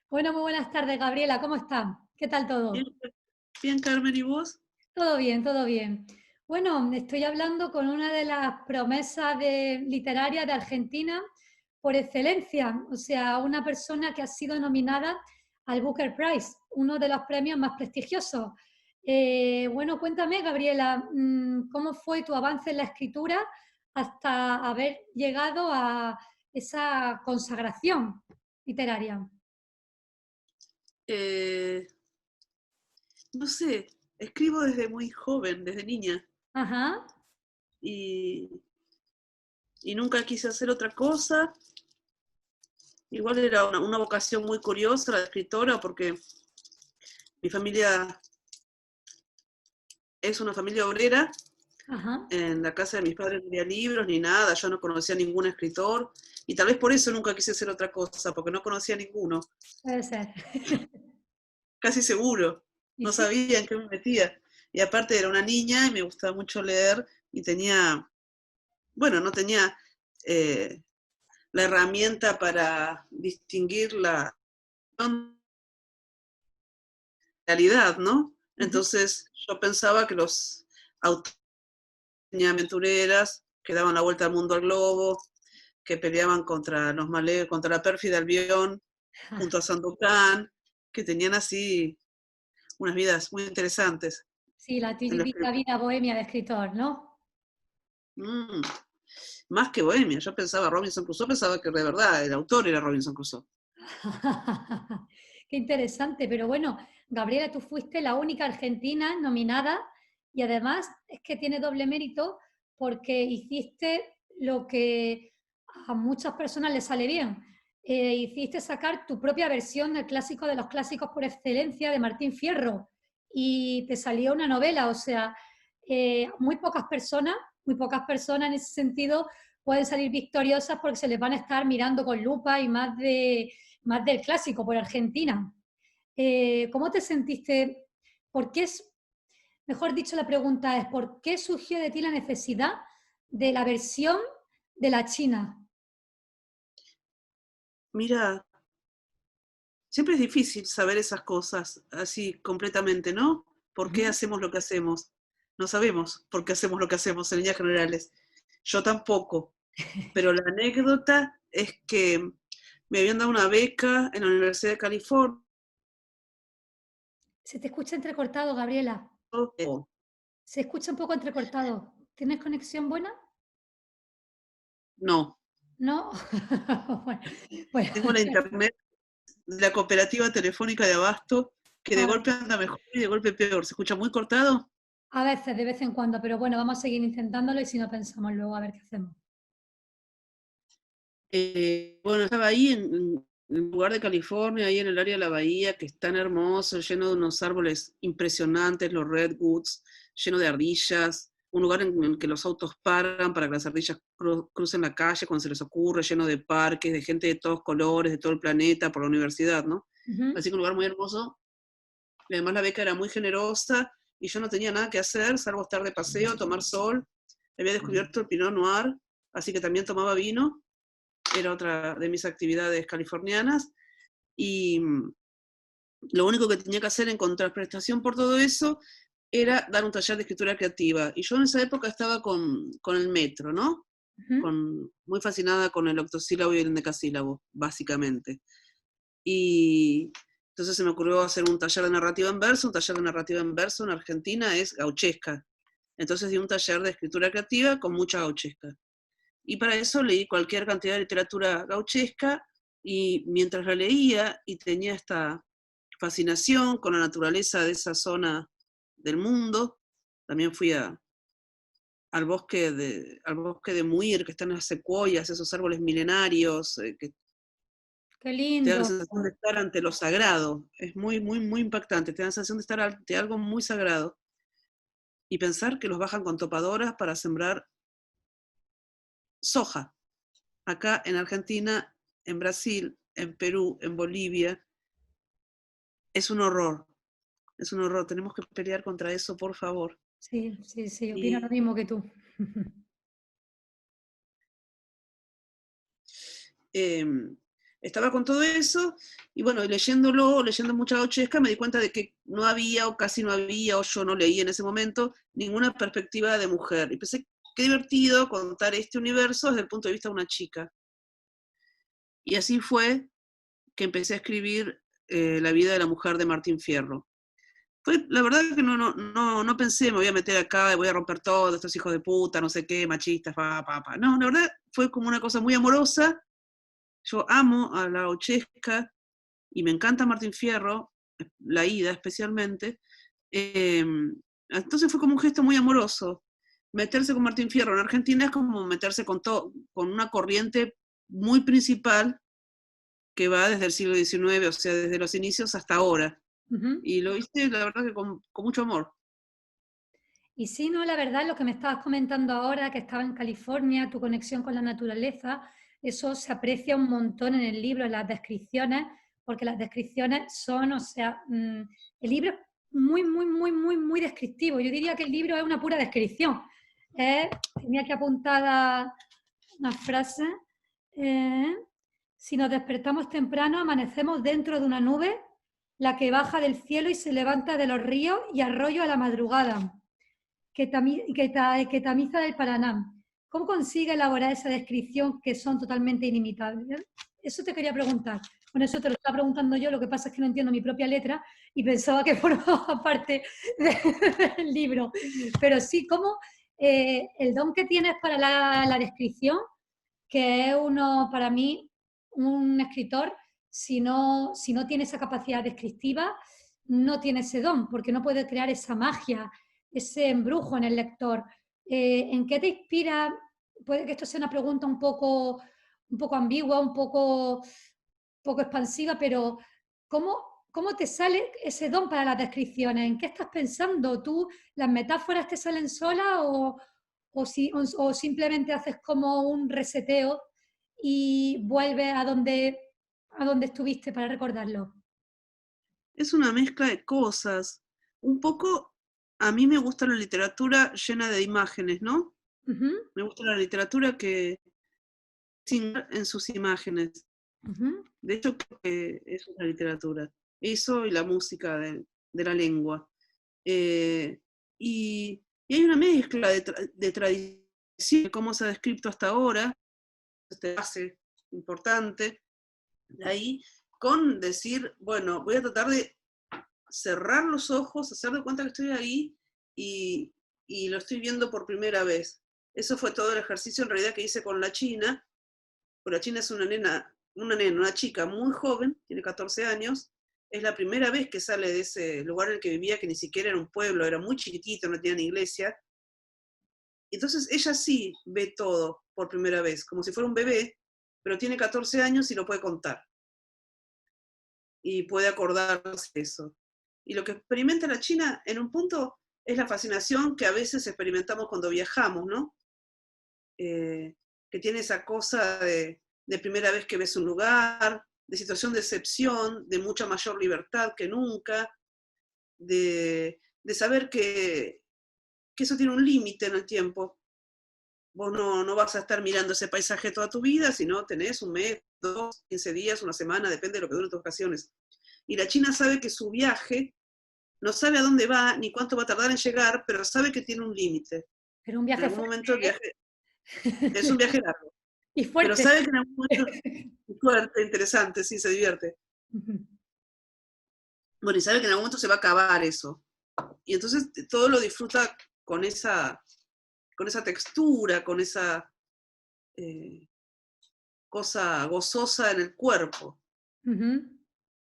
Bueno, muy buenas tardes, Gabriela, ¿cómo están? ¿Qué tal Bien, todo? bien, Carmen, ¿y vos? Todo bien, todo bien. Bueno, estoy hablando con una de las promesas literarias de Argentina por excelencia, o sea, una persona que ha sido nominada al Booker Prize, uno de los premios más prestigiosos. Bueno, cuéntame, Gabriela, ¿cómo fue tu avance en la escritura hasta haber llegado a esa consagración literaria? Eh, no sé, escribo desde muy joven, desde niña, Ajá. y, y nunca quise hacer otra cosa. Igual era una vocación muy curiosa la de escritora, porque mi familia es una familia obrera. Ajá, En la casa de mis padres no había libros ni nada, yo no conocía a ningún escritor, y tal vez por eso nunca quise hacer otra cosa, porque no conocía a ninguno, puede ser. casi seguro, ¿Y no sí? sabía en qué me metía. Y aparte era una niña y me gustaba mucho leer y tenía, bueno, no tenía la herramienta para distinguir la realidad, ¿no? Ujú. Entonces yo pensaba que los autores aventureras que daban la vuelta al mundo al globo, que peleaban contra los males, contra la pérfida Albión, junto a Sandokan, que tenían así unas vidas muy interesantes. Sí, la En los típica que, vida bohemia de escritor, ¿no? mm, más que bohemia, yo pensaba Robinson Crusoe, pensaba que de verdad el autor era Robinson Crusoe. Qué interesante, pero bueno, Gabriela, tú fuiste la única argentina nominada y además es que tiene doble mérito porque hiciste lo que a muchas personas les sale bien. Hiciste sacar tu propia versión del clásico de los clásicos por excelencia de Martín Fierro y te salió una novela, o sea, muy pocas personas en ese sentido pueden salir victoriosas porque se les van a estar mirando con lupa y más del clásico por Argentina. ¿Cómo te sentiste? ¿Por qué es, mejor dicho, la pregunta es, ¿por qué surgió de ti la necesidad de la versión de la China? Mira, siempre es difícil saber esas cosas así completamente, ¿no? ¿Por qué Ujú. hacemos lo que hacemos? No sabemos por qué hacemos lo que hacemos en líneas generales. Yo tampoco. Pero la anécdota es que me habían dado una beca en la Universidad de California. Se te escucha entrecortado, Gabriela. Se escucha un poco entrecortado. ¿Tienes conexión buena? No, ¿No? Bueno, bueno, tengo la internet de la cooperativa telefónica de Abasto, que de a golpe anda mejor y de golpe peor. ¿Se escucha muy cortado? a veces, de vez en cuando, pero bueno, vamos a seguir intentándolo y si no pensamos luego a ver qué hacemos. Bueno, estaba ahí en un lugar de California, ahí en el área de la bahía, que es tan hermoso, lleno de unos árboles impresionantes, los redwoods, lleno de ardillas, un lugar en el que los autos paran para que las ardillas crucen la calle cuando se les ocurre, lleno de parques, de gente de todos colores, de todo el planeta, por la universidad, ¿no? Ujú. Así que un lugar muy hermoso. Y además la beca era muy generosa y yo no tenía nada que hacer, salvo estar de paseo, tomar sol. Había descubierto el Pinot Noir, así que también tomaba vino, era otra de mis actividades californianas, y lo único que tenía que hacer en contraprestación por todo eso era dar un taller de escritura creativa. Y yo en esa época estaba con el metro, ¿no? Ujú. Muy fascinada con el octosílabo y el endecasílabo, básicamente. Y entonces se me ocurrió hacer un taller de narrativa en verso. Un taller de narrativa en verso en Argentina es gauchesca. Entonces di un taller de escritura creativa con mucha gauchesca. Y para eso leí cualquier cantidad de literatura gauchesca y mientras la leía y tenía esta fascinación con la naturaleza de esa zona del mundo, también fui al bosque de Muir, que están las secuoyas, esos árboles milenarios, que Qué te dan la lindo. sensación de estar ante lo sagrado. Es muy, muy, muy impactante, te dan la sensación de estar ante algo muy sagrado. Y pensar que los bajan con topadoras para sembrar soja. Acá en Argentina, en Brasil, en Perú, en Bolivia, es un horror, es un horror. Tenemos que pelear contra eso, por favor. Sí, sí, sí, opino lo Y mismo que tú. eh, estaba con todo eso, y bueno, leyendo mucha Gauchesca, me di cuenta de que no había, o casi no había, o yo no leí en ese momento, ninguna perspectiva de mujer. Y pensé, qué divertido contar este universo desde el punto de vista de una chica. Y así fue que empecé a escribir La vida de la mujer de Martín Fierro. La verdad que no pensé, me voy a meter acá y voy a romper todo, estos hijos de puta, no sé qué, machistas, pa. No, la verdad fue como una cosa muy amorosa. Yo amo a la Gauchesca y me encanta Martín Fierro, La Ida especialmente. Entonces fue como un gesto muy amoroso. Meterse con Martín Fierro en Argentina es como meterse con una corriente muy principal que va desde el siglo XIX, o sea, desde los inicios hasta ahora. Ujú. Y lo hice, la verdad, que con mucho amor. Y sí, no, la verdad, lo que me estabas comentando ahora, que estaba en California, tu conexión con la naturaleza, eso se aprecia un montón en el libro, en las descripciones, porque las descripciones son, o sea, el libro es muy, muy, muy, muy, muy descriptivo. Yo diría que el libro es una pura descripción. Tenía que apuntar una frase. eh, si nos despertamos temprano, amanecemos dentro de una nube, la que baja del cielo y se levanta de los ríos y arroyos a la madrugada que tamiza del Paraná. ¿Cómo consigue elaborar esa descripción que son totalmente inimitables? Eso te quería preguntar. Bueno, eso te lo estaba preguntando yo, lo que pasa es que no entiendo mi propia letra y pensaba que formaba parte del libro. Pero sí, como el don que tienes para la descripción, que es uno, para mí, un escritor, si no tiene esa capacidad descriptiva, no tiene ese don, porque no puede crear esa magia, ese embrujo en el lector. ¿En qué te inspira? Puede que esto sea una pregunta un poco ambigua, un poco expansiva, pero ¿cómo te sale ese don para las descripciones? ¿En qué estás pensando tú? ¿Las metáforas te salen solas o simplemente haces como un reseteo y vuelves a donde estuviste para recordarlo? Es una mezcla de cosas. Un poco, a mí me gusta la literatura llena de imágenes, ¿no? Ujú, Me gusta la literatura que sin en sus imágenes. ujú. De hecho, creo que eso es la literatura. Eso y la música de la lengua. Eh, y hay una mezcla de tradición, de cómo se ha descrito hasta ahora, este base importante, de ahí, con decir, bueno, voy a tratar de cerrar los ojos, hacer de cuenta que estoy ahí y, y lo estoy viendo por primera vez. Eso fue todo el ejercicio en realidad que hice con la China, porque la China es una chica muy joven, tiene 14 años, es la primera vez que sale de ese lugar en el que vivía, que ni siquiera era un pueblo, era muy chiquitito, no tenía ni iglesia. Entonces ella sí ve todo por primera vez, como si fuera un bebé, pero tiene 14 años y lo puede contar. Y puede acordarse de eso. Y lo que experimenta la China en un punto es la fascinación que a veces experimentamos cuando viajamos, ¿no? Que tiene esa cosa de primera vez que ves un lugar, de situación de excepción, de mucha mayor libertad que nunca, de saber que eso tiene un límite en el tiempo. Vos no vas a estar mirando ese paisaje toda tu vida, sino tenés un mes, 2, 15 días, una semana, depende de lo que duren tus vacaciones. Y la China sabe que su viaje no sabe a dónde va ni cuánto va a tardar en llegar, pero sabe que tiene un límite. Pero un En viaje algún fuerte, momento el viaje es un viaje largo, y pero fuerte. sabe que en algún momento es fuerte, interesante, sí, se divierte. Ujú. Bueno, y sabe que en algún momento se va a acabar eso. Y entonces todo lo disfruta con esa textura, con esa eh, cosa gozosa en el cuerpo. Ujú.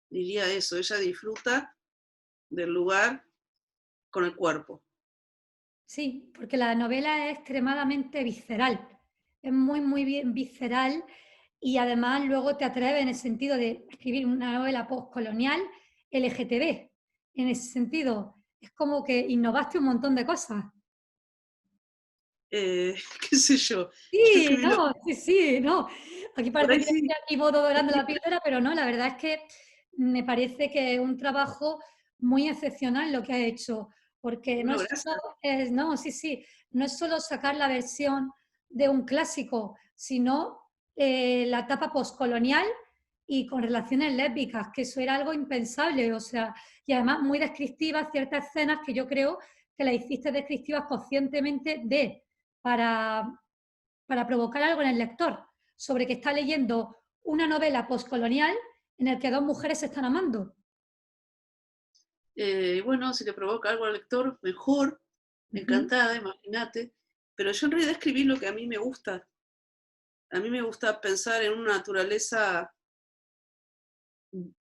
Diría eso, ella disfruta del lugar con el cuerpo. Sí, porque la novela es extremadamente visceral, es muy, muy bien visceral y además luego te atreves en el sentido de escribir una novela postcolonial LGTB. En ese sentido, es como que innovaste un montón de cosas. Qué sé yo, yo Sí, escribí no, sí, sí, no. Aquí por parece ahí que estoy sí, aquí voto dorando la píldora, pero no, la verdad es que me parece que es un trabajo muy excepcional lo que ha hecho, porque no bueno, es solo, gracias. no, sí, sí, no es solo sacar la versión de un clásico, sino la etapa postcolonial y con relaciones lésbicas, que eso era algo impensable, o sea, y además muy descriptivas ciertas escenas que yo creo que las hiciste descriptivas conscientemente para, para provocar algo en el lector, sobre que está leyendo una novela postcolonial en el que dos mujeres se están amando. Bueno, si le provoca algo al lector, mejor, encantada, imagínate. Pero yo en realidad escribí lo que a mí me gusta. A mí me gusta pensar en una naturaleza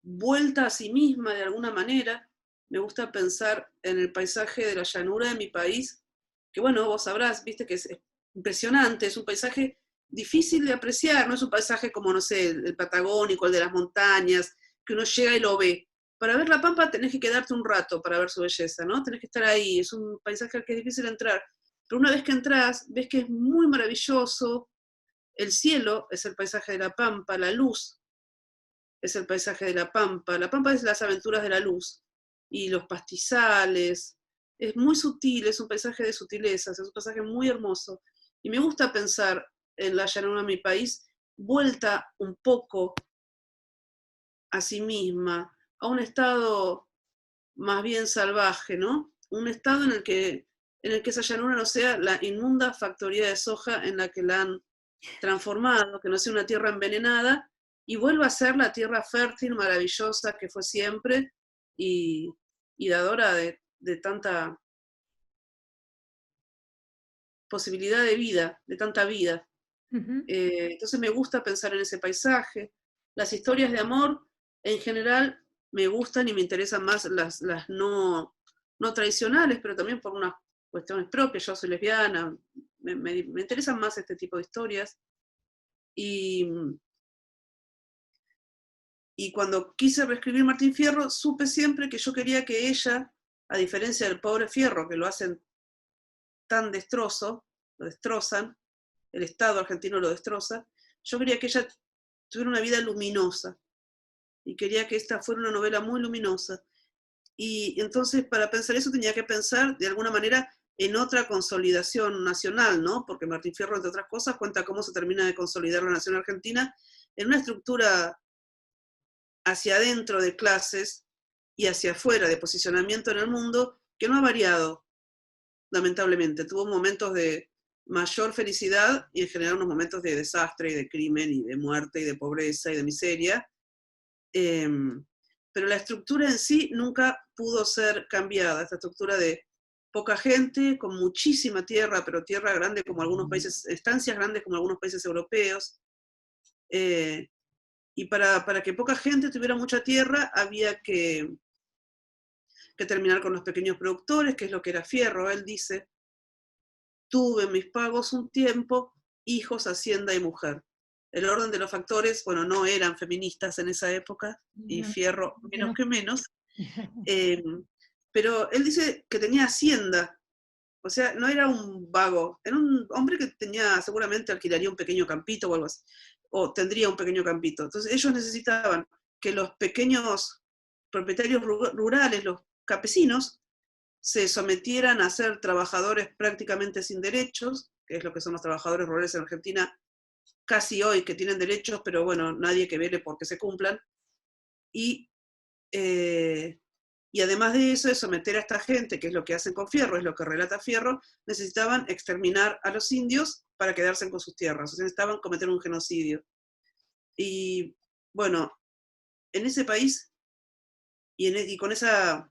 vuelta a sí misma de alguna manera. Me gusta pensar en el paisaje de la llanura de mi país, que bueno, vos sabrás, viste que es impresionante, es un paisaje difícil de apreciar, no es un paisaje como, no sé, el patagónico, el de las montañas, que uno llega y lo ve. Para ver la Pampa tenés que quedarte un rato para ver su belleza, ¿no? Tenés que estar ahí, es un paisaje al que es difícil entrar. Pero una vez que entras, ves que es muy maravilloso, el cielo es el paisaje de la Pampa, la luz es el paisaje de la Pampa. La Pampa es las aventuras de la luz y los pastizales. Es muy sutil, es un paisaje de sutilezas, es un paisaje muy hermoso. Y me gusta pensar en la llanura de mi país vuelta un poco a sí misma, a un estado más bien salvaje, ¿no? Un estado en el que esa llanura no sea la inmunda factoría de soja en la que la han transformado, que no sea una tierra envenenada, y vuelva a ser la tierra fértil, maravillosa que fue siempre, y, y dadora de tanta posibilidad de vida, de tanta vida. Entonces me gusta pensar en ese paisaje. Las historias de amor, en general, me gustan y me interesan más las no tradicionales, pero también por unas cuestiones propias. Yo soy lesbiana, me interesan más este tipo de historias. Y, y cuando quise reescribir Martín Fierro, supe siempre que yo quería que ella, a diferencia del pobre Fierro, que lo hacen tan destrozo, lo destrozan, el Estado argentino lo destroza, yo quería que ella tuviera una vida luminosa y quería que esta fuera una novela muy luminosa. Y entonces para pensar eso tenía que pensar de alguna manera en otra consolidación nacional, ¿no? Porque Martín Fierro, entre otras cosas, cuenta cómo se termina de consolidar la nación argentina en una estructura hacia adentro de clases y hacia afuera de posicionamiento en el mundo que no ha variado, lamentablemente. Tuvo momentos de mayor felicidad y en general unos momentos de desastre y de crimen y de muerte y de pobreza y de miseria. Pero la estructura en sí nunca pudo ser cambiada, esta estructura de poca gente, con muchísima tierra, pero tierra grande como algunos países, estancias grandes como algunos países europeos. Y para que poca gente tuviera mucha tierra había que terminar con los pequeños productores, que es lo que era Fierro. Él dice, tuve mis pagos un tiempo, hijos, hacienda y mujer. El orden de los factores, bueno, no eran feministas en esa época, y Fierro menos que menos, pero él dice que tenía hacienda, o sea, no era un vago, era un hombre que tenía, seguramente alquilaría un pequeño campito o algo así, o tendría un pequeño campito. Entonces ellos necesitaban que los pequeños propietarios rurales, los campesinos, se sometieran a ser trabajadores prácticamente sin derechos, que es lo que son los trabajadores rurales en Argentina casi hoy, que tienen derechos, pero bueno, nadie que vele porque se cumplan. Y, y además de eso, de someter a esta gente, que es lo que hacen con Fierro, es lo que relata Fierro, necesitaban exterminar a los indios para quedarse con sus tierras, o sea, necesitaban cometer un genocidio. Y bueno, en ese país y con esa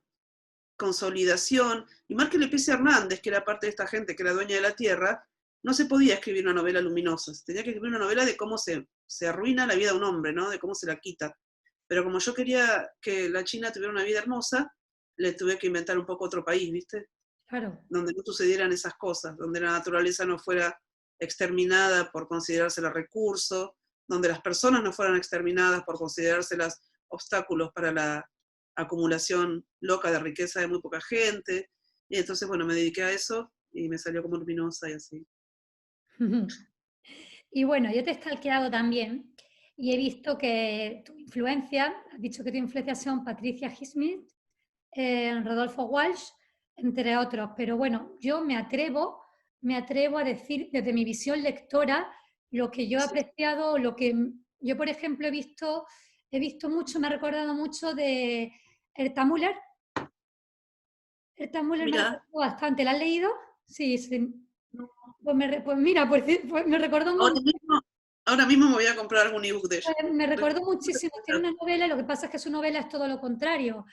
consolidación, y más que le pese a Hernández, que era parte de esta gente, que era dueña de la tierra, no se podía escribir una novela luminosa, se tenía que escribir una novela de cómo se arruina la vida de un hombre, ¿no? De cómo se la quita. Pero como yo quería que la China tuviera una vida hermosa, le tuve que inventar un poco otro país, ¿viste? Claro. Donde no sucedieran esas cosas, donde la naturaleza no fuera exterminada por considerársela recurso, donde las personas no fueran exterminadas por considerárselas obstáculos para la acumulación loca de riqueza de muy poca gente. Y entonces, bueno, me dediqué a eso y me salió como luminosa y así. Y bueno, yo te he stalkeado también y he visto que tu influencia, has dicho que tu influencia son Patricia Highsmith, Rodolfo Walsh, entre otros. Pero bueno, yo me atrevo a decir desde mi visión lectora lo que yo he apreciado, lo que yo, por ejemplo, he visto he visto mucho, me ha recordado mucho de Erta Müller. Erta Müller me ha Mira, recordado bastante. ¿La has leído? Sí, sí. Pues mira, pues me recordó un ahora montón. mismo, ahora mismo me voy a comprar algún ebook de ella. Me recordó muchísimo. Tiene una novela, lo que pasa es que su novela es todo lo contrario.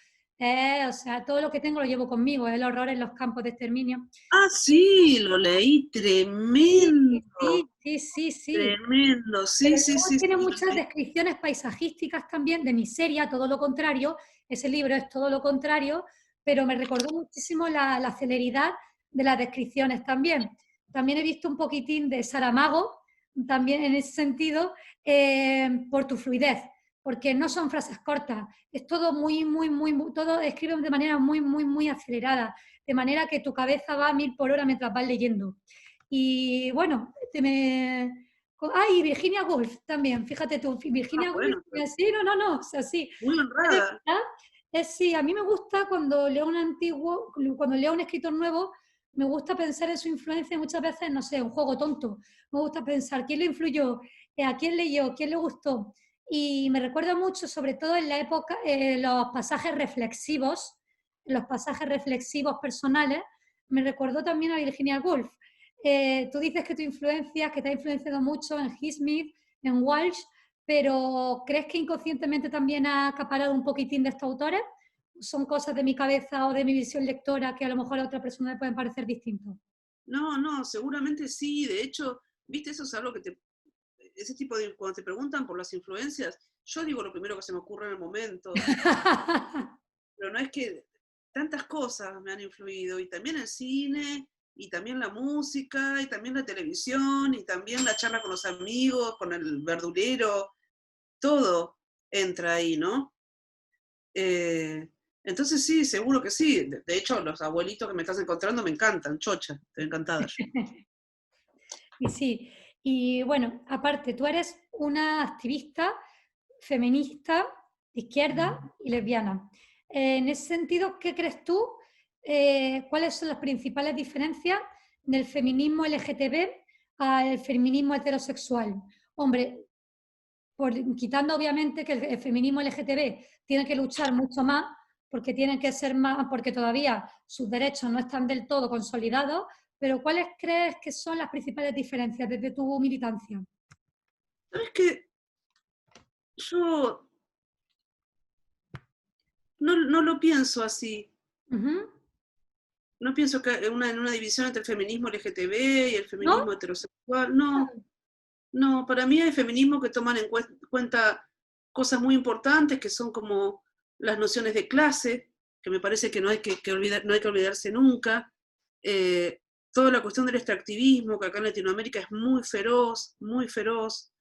O sea, todo lo que tengo lo llevo conmigo, el horror en los campos de exterminio. Ah, sí, lo leí, Sí, tremendo, sí, sí, sí, sí. tremendo, sí, Pero sí, luego sí, tiene sí, muchas descripciones paisajísticas también de miseria, todo lo contrario. Ese libro es todo lo contrario, pero me recordó muchísimo la celeridad de las descripciones también. También he visto un poquitín de Saramago, también en ese sentido, por tu fluidez, porque no son frases cortas, es todo todo escriben de manera muy acelerada, de manera que tu cabeza va a 1000 por hora mientras vas leyendo. Y bueno, y Virginia Woolf también, fíjate tú, Ah, Virginia Woolf, bueno, pues, sí, no, o sea, sí. muy De honrada. verdad, sí, a mí me gusta cuando leo un antiguo, cuando leo un escritor nuevo, me gusta pensar en su influencia muchas veces, no sé, un juego tonto. Me gusta pensar quién le influyó, a quién leyó, quién le gustó. Y me recuerda mucho, sobre todo en la época, los pasajes reflexivos personales, me recordó también a Virginia Woolf. Tú dices que tu influencia, que te ha influenciado mucho en Highsmith, en Walsh, pero ¿crees que inconscientemente también ha acaparado un poquitín de estos autores? ¿Son cosas de mi cabeza o de mi visión lectora que a lo mejor a otra persona le pueden parecer distintos? No, no, seguramente sí, de hecho, viste, eso es algo que ese tipo de, cuando te preguntan por las influencias, yo digo lo primero que se me ocurre en el momento, pero no es que tantas cosas me han influido, y también el cine, y también la música, y también la televisión, y también la charla con los amigos, con el verdulero, todo entra ahí, ¿no? Eh, entonces sí, seguro que sí. De hecho, los abuelitos que me estás encontrando me encantan, chocha, estoy encantada yo. Y sí, y bueno, aparte, tú eres una activista feminista, de izquierda y lesbiana. En ese sentido, ¿qué crees tú? ¿Cuáles son las principales diferencias del feminismo LGTB al feminismo heterosexual? Hombre, quitando obviamente que el feminismo LGTB tiene que luchar mucho más porque tienen que ser más, porque todavía sus derechos no están del todo consolidados, pero ¿cuáles crees que son las principales diferencias desde tu militancia? ¿Sabes qué? Yo no lo pienso así. Ujú. No pienso que en una división entre el feminismo LGTB y el ¿No? feminismo heterosexual. No, no, para mí hay feminismo que toman en cuenta cosas muy importantes, que son como las nociones de clase, que me parece que no hay que olvidar, no hay que olvidarse nunca. Eh, Toda la cuestión del extractivismo, que acá en Latinoamérica es muy feroz, muy feroz.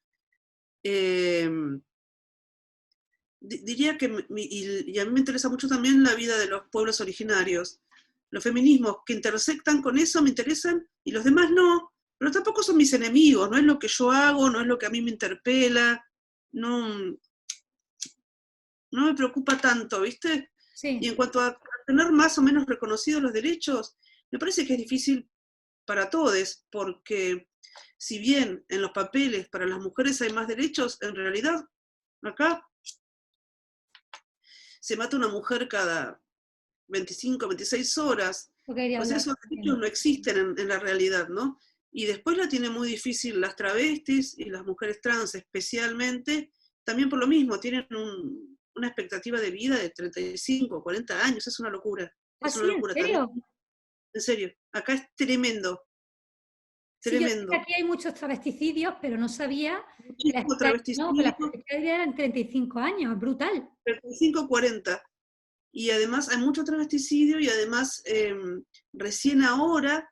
Eh, Diría que, y a mí me interesa mucho también la vida de los pueblos originarios. Los feminismos que intersectan con eso me interesan y los demás no, pero tampoco son mis enemigos, no es lo que yo hago, no es lo que a mí me interpela, no, no me preocupa tanto, ¿viste? Y Sí, en cuanto a tener más o menos reconocidos los derechos, me parece que es difícil para todos, porque si bien en los papeles para las mujeres hay más derechos, en realidad acá se mata una mujer cada 25, 26 horas. yo quería O sea, hablar esos derechos también. no existen en la realidad, ¿no? Y después la tiene muy difícil las travestis y las mujeres trans especialmente, también por lo mismo, tienen una expectativa de vida de 35, 40 años, ¿Ah, es una sí? ¿En locura también. serio? En serio, acá es tremendo, Sí, yo sé que tremendo. aquí hay muchos travesticidios, pero no sabía que Muchísimo la travesticidio, expectativa eran 35 años, brutal. 35, 40. Y además hay mucho travesticidio y además recién ahora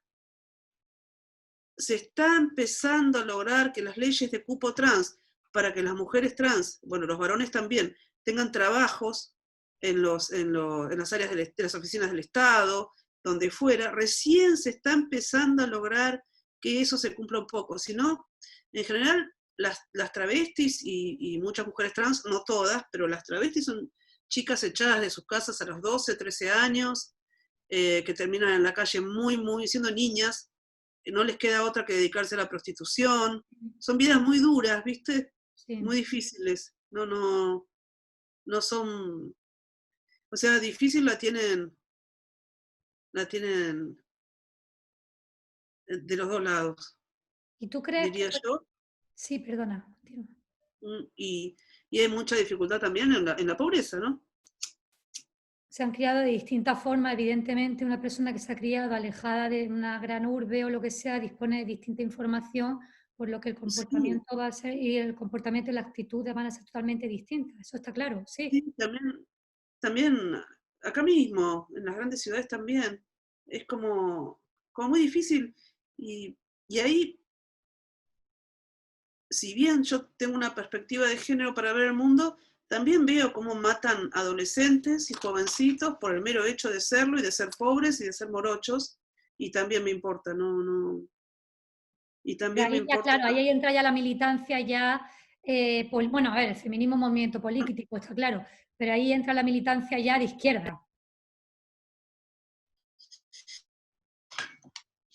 se está empezando a lograr que las leyes de cupo trans, para que las mujeres trans, bueno, los varones también, tengan trabajos en las áreas de las oficinas del Estado, donde fuera, recién se está empezando a lograr que eso se cumpla un poco. Si no, en general, las travestis y muchas mujeres trans, no todas, pero las travestis son chicas echadas de sus casas a los 12, 13 años, que terminan en la calle siendo niñas, no les queda otra que dedicarse a la prostitución. Son vidas muy duras, ¿viste? Sí. Muy difíciles. No, no. no son, o sea, difícil la tienen de los dos lados, ¿Y tú crees que... diría yo. Sí, perdona, continúa. Y hay mucha dificultad también en la pobreza, ¿no? Se han criado de distintas formas, evidentemente una persona que se ha criado alejada de una gran urbe o lo que sea dispone de distinta información, por lo que el Sí, comportamiento va a ser, y el comportamiento y la actitud van a ser totalmente distintas, eso está claro, sí. sí, también acá mismo, en las grandes ciudades también, es como muy difícil. Y ahí, si bien yo tengo una perspectiva de género para ver el mundo, también veo cómo matan adolescentes y jovencitos por el mero hecho de serlo y de ser pobres y de ser morochos, y también me importa, no, no, y Pero también me ahí ya, importa. claro, ahí entra ya la militancia ya, bueno, a ver, el feminismo es un movimiento político, está claro, pero ahí entra la militancia ya de izquierda.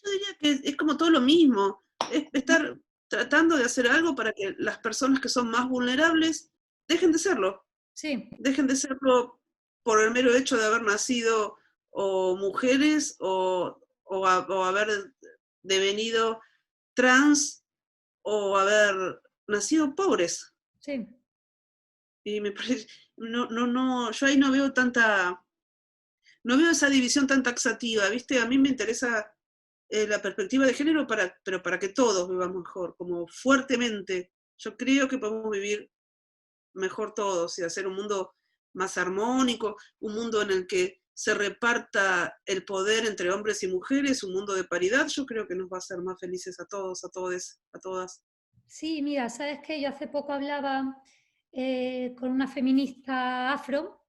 Yo diría que es como todo lo mismo, es estar tratando de hacer algo para que las personas que son más vulnerables dejen de serlo, Sí, dejen de serlo por el mero hecho de haber nacido o mujeres o haber devenido trans o haber nacido pobres. sí. Y me parece, no, no, no, yo ahí no veo esa división tan taxativa, ¿viste? A mí me interesa la perspectiva de género, pero para que todos vivamos mejor, como fuertemente. Yo creo que podemos vivir mejor todos y hacer un mundo más armónico, un mundo en el que se reparta el poder entre hombres y mujeres, un mundo de paridad. Yo creo que nos va a hacer más felices a todos, a todes, a todas. Sí, mira, sabes que yo hace poco hablaba con una feminista afro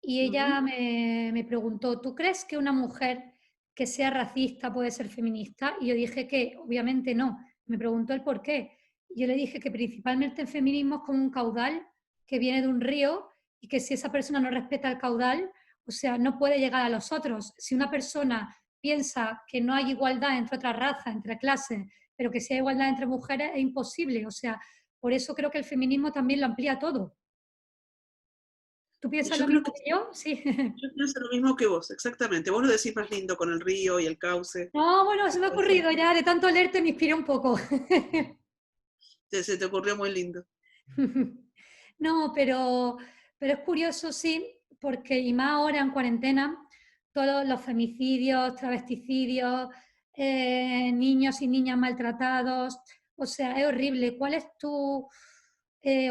y ella Ujú. me preguntó, ¿tú crees que una mujer que sea racista puede ser feminista? Y yo dije que obviamente no. Me preguntó el por qué. Y yo le dije que principalmente el feminismo es como un caudal que viene de un río y que si esa persona no respeta el caudal, o sea, no puede llegar a los otros. Si una persona piensa que no hay igualdad entre otras razas, entre clases, pero que si hay igualdad entre mujeres, es imposible. O sea, por eso creo que el feminismo también lo amplía todo. ¿Tú piensas Yo lo creo mismo que que yo? Sí. yo pienso lo mismo que vos, exactamente. Vos lo decís más lindo con el río y el cauce. No, bueno, se me ha ocurrido ya, de tanto leerte me inspiré un poco. Se te ocurrió muy lindo. No, pero es curioso, sí, porque y más ahora en cuarentena, todos los femicidios, travesticidios, niños y niñas maltratados, o sea, es horrible. ¿Cuál es tu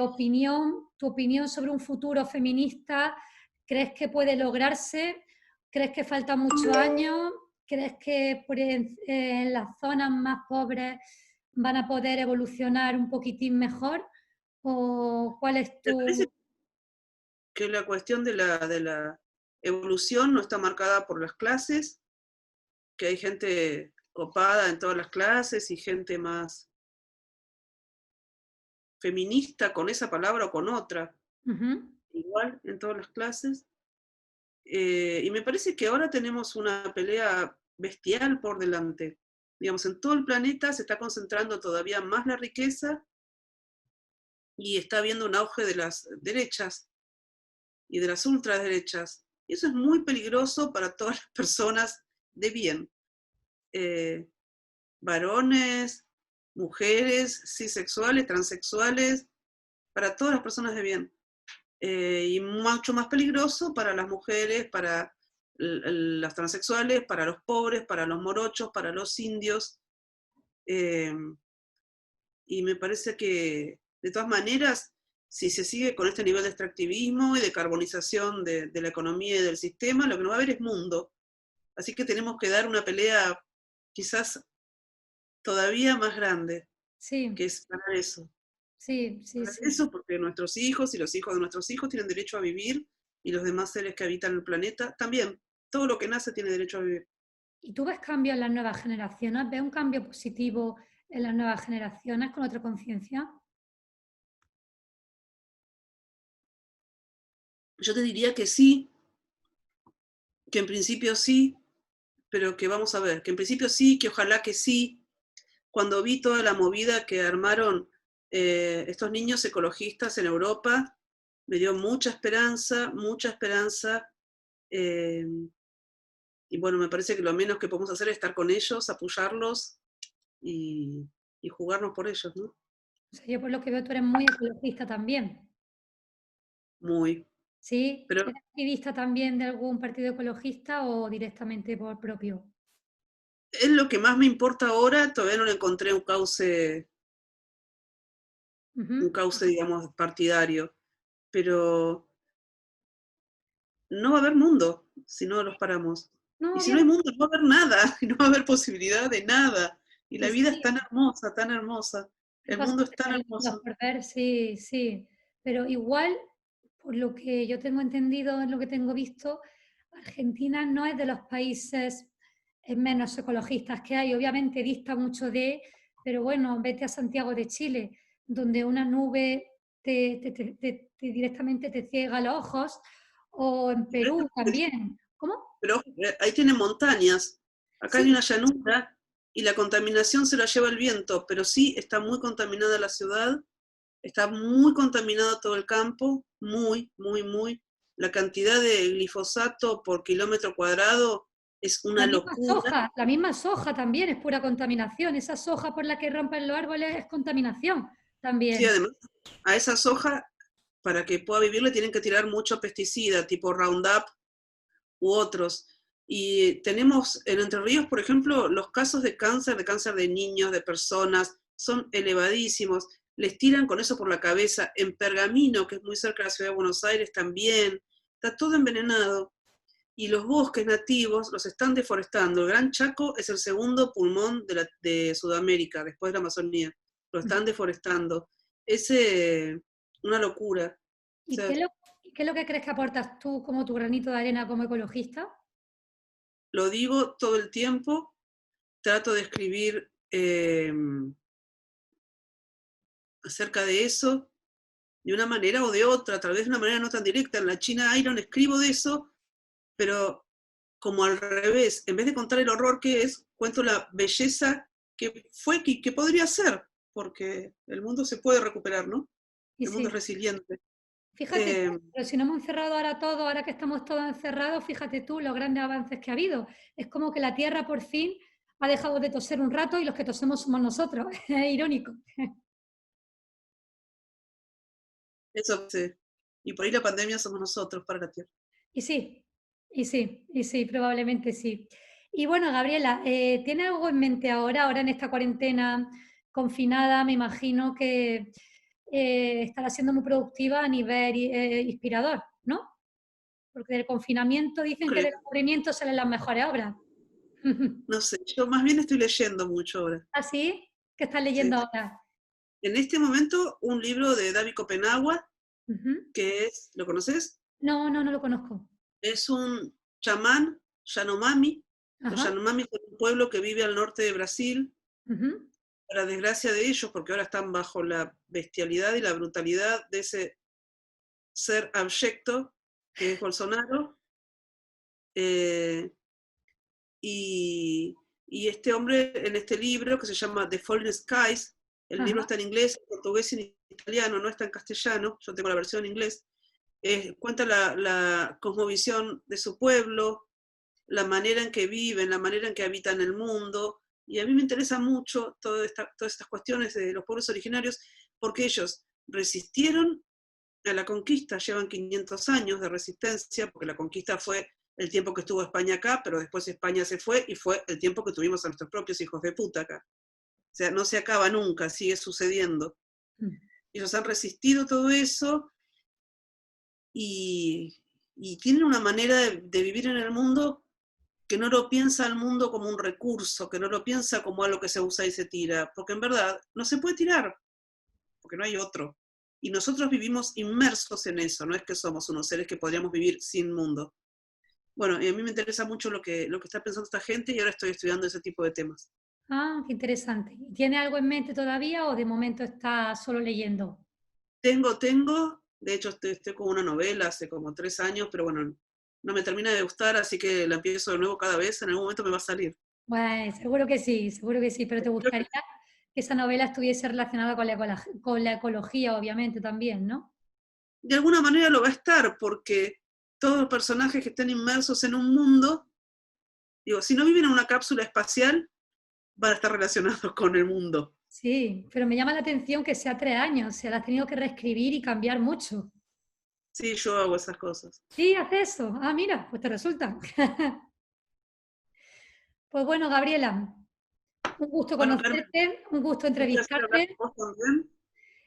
opinión sobre un futuro feminista? ¿Crees que puede lograrse? ¿Crees que faltan muchos años? ¿Crees que en las zonas más pobres van a poder evolucionar un poquitín mejor? ¿O cuál es Me parece tu...? que la cuestión de la evolución no está marcada por las clases, que hay gente copada en todas las clases y gente más feminista con esa palabra o con otra, Ujú, igual en todas las clases. Y me parece que ahora tenemos una pelea bestial por delante. Digamos, en todo el planeta se está concentrando todavía más la riqueza y está habiendo un auge de las derechas y de las ultraderechas. Y eso es muy peligroso para todas las personas de bien. Eh, Varones, mujeres, cisexuales, transexuales, para todas las personas de bien. Y mucho más peligroso para las mujeres, para las transexuales, para los pobres, para los morochos, para los indios. Eh, y me parece que, de todas maneras, si se sigue con este nivel de extractivismo y de carbonización de la economía y del sistema, lo que no va a haber es mundo. Así que tenemos que dar una pelea quizás todavía más grande, sí, que es ganar eso. sí, sí, Ganar sí. eso porque nuestros hijos y los hijos de nuestros hijos tienen derecho a vivir y los demás seres que habitan el planeta también. Todo lo que nace tiene derecho a vivir. ¿Y tú ves cambios en las nuevas generaciones? ¿Ves un cambio positivo en las nuevas generaciones con otra conciencia? Yo te diría que sí, que en principio sí, pero que vamos a ver, que en principio sí, que ojalá que sí. Cuando vi toda la movida que armaron estos niños ecologistas en Europa, me dio mucha esperanza, eh, y bueno, me parece que lo menos que podemos hacer es estar con ellos, apoyarlos y, y jugarnos por ellos, ¿no? O sea, yo por lo que veo tú eres muy ecologista también, Muy. ¿sí? Pero ¿Eres activista también de algún partido ecologista o directamente por propio? es lo que más me importa ahora, todavía no le encontré un Ujú. cauce, digamos, partidario, pero no va a haber mundo si no los paramos. No, Y si no hay obviamente, mundo, no va a haber nada, y no va a haber posibilidad de nada. Y la y vida es sí, tan hermosa, tan hermosa. hay El cosas mundo que es tan estarían lindas hermoso. por ver, sí, sí, pero igual, por lo que yo tengo entendido, en lo que tengo visto, Argentina no es de los países menos ecologistas que hay, obviamente dista mucho de, pero bueno, vete a Santiago de Chile, donde una nube directamente te ciega los ojos, o en Pero, Perú también. ¿Cómo? ahí tiene montañas, acá hay Sí, una llanura y la contaminación se la lleva el viento, pero sí está muy contaminada la ciudad. Está muy contaminado todo el campo, muy, muy, muy. La cantidad de glifosato por kilómetro cuadrado es una locura. la misma soja también es pura contaminación. Esa soja por la que rompen los árboles es contaminación Sí, también. además, a esa soja, para que pueda vivir, le tienen que tirar mucho pesticida, tipo Roundup u otros. Y tenemos en Entre Ríos, por ejemplo, los casos de cáncer de niños, de personas, son elevadísimos. Les tiran con eso por la cabeza. En Pergamino, que es muy cerca de la ciudad de Buenos Aires, también. Está todo envenenado. Y los bosques nativos los están deforestando. El Gran Chaco es el segundo pulmón de Sudamérica, después de la Amazonía. Lo están deforestando. Es una locura. O ¿Y sea, qué es lo que crees que aportas tú como tu granito de arena como ecologista? lo digo todo el tiempo, trato de escribir acerca de eso de una manera o de otra, tal vez de una manera no tan directa. En la China Iron escribo de eso, pero como al revés, en vez de contar el horror que es, cuento la belleza que fue y que podría ser, porque el mundo se puede recuperar, ¿no? Y El mundo sí, es resiliente. fíjate tú, Eh, pero si no hemos encerrado ahora todo, ahora que estamos todos encerrados, fíjate tú los grandes avances que ha habido. Es como que la Tierra por fin ha dejado de toser un rato y los que tosemos somos nosotros. Es irónico. eso sí. Y por ahí la pandemia somos nosotros para la Tierra. Y sí, y sí, probablemente sí. Y bueno, Gabriela, ¿tiene algo en mente ahora, ahora en esta cuarentena confinada? Me imagino que estará siendo muy productiva a nivel inspirador, ¿no? Porque del confinamiento dicen que del aburrimiento salen las mejores obras. No sé, yo más bien estoy leyendo mucho ahora. ¿Así? ¿Qué estás leyendo Sí. ahora? En este momento, un libro de David Copenagua, Ujú. que es, ¿lo conoces? No, no, no lo conozco. Es un chamán Yanomami. Los Ajá. Yanomami son un pueblo que vive al norte de Brasil, Ujú. para desgracia de ellos, porque ahora están bajo la bestialidad y la brutalidad de ese ser abyecto que es Bolsonaro. eh, y, y este hombre en este libro que se llama The Fallen Skies, el libro Ajá. está en inglés, en portugués y en italiano, no está en castellano, yo tengo la versión en inglés, cuenta la cosmovisión de su pueblo, la manera en que viven, la manera en que habitan el mundo. Y a mí me interesa mucho todas estas cuestiones de los pueblos originarios, porque ellos resistieron a la conquista, llevan 500 años de resistencia, porque la conquista fue el tiempo que estuvo España acá, pero después España se fue y fue el tiempo que tuvimos a nuestros propios hijos de puta acá. O sea, no se acaba nunca, sigue sucediendo. Mm. Ellos han resistido todo eso y, y tienen una manera de vivir en el mundo que no lo piensa el mundo como un recurso, que no lo piensa como algo que se usa y se tira, porque en verdad no se puede tirar, porque no hay otro. Y nosotros vivimos inmersos en eso, no es que somos unos seres que podríamos vivir sin mundo. Bueno, y a mí me interesa mucho lo que está pensando esta gente y ahora estoy estudiando ese tipo de temas. Ah, qué interesante. ¿Tiene algo en mente todavía o de momento está solo leyendo? De hecho estoy con una novela hace como 3 años, pero bueno, no me termina de gustar, así que la empiezo de nuevo cada vez, en algún momento me va a salir. Bueno, seguro que sí, pero te gustaría que esa novela estuviese relacionada con con la ecología, obviamente, también, ¿no? de alguna manera lo va a estar, porque todos los personajes que estén inmersos en un mundo, digo, si no viven en una cápsula espacial, van a estar relacionados con el mundo. Sí, pero me llama la atención que sea 3 años, o sea, la has tenido que reescribir y cambiar mucho. Sí, yo hago esas cosas. Sí, hace eso. Ah, mira, pues te resulta. Pues bueno, Gabriela, un gusto Bueno, Carmen, conocerte, un gusto un placer hablar entrevistarte con vos también.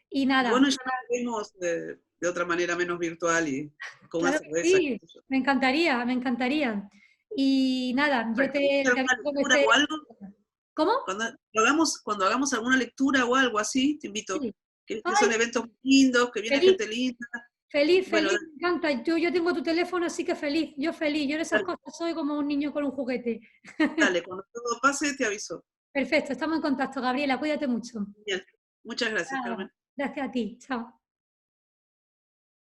y Y nada, bueno, ya nos vemos de otra manera menos virtual y con una claro que cerveza, qué sí, sé yo. me encantaría, me encantaría. Y nada, yo Bueno, ¿hay que hacer te alguna aviso cuando lectura esté. o algo? ¿Cómo? Cuando hagamos alguna lectura o algo así, te invito. Sí. Que son Ay, eventos lindos, que viene feliz, gente linda. feliz, Bueno, feliz, me encanta. Yo tengo tu teléfono, así que feliz, yo feliz. Yo en esas dale, cosas soy como un niño con un juguete. dale, cuando todo pase te aviso. Perfecto, estamos en contacto, Gabriela, cuídate mucho. Bien. Muchas gracias, Chao. Carmen. Gracias a ti, chao.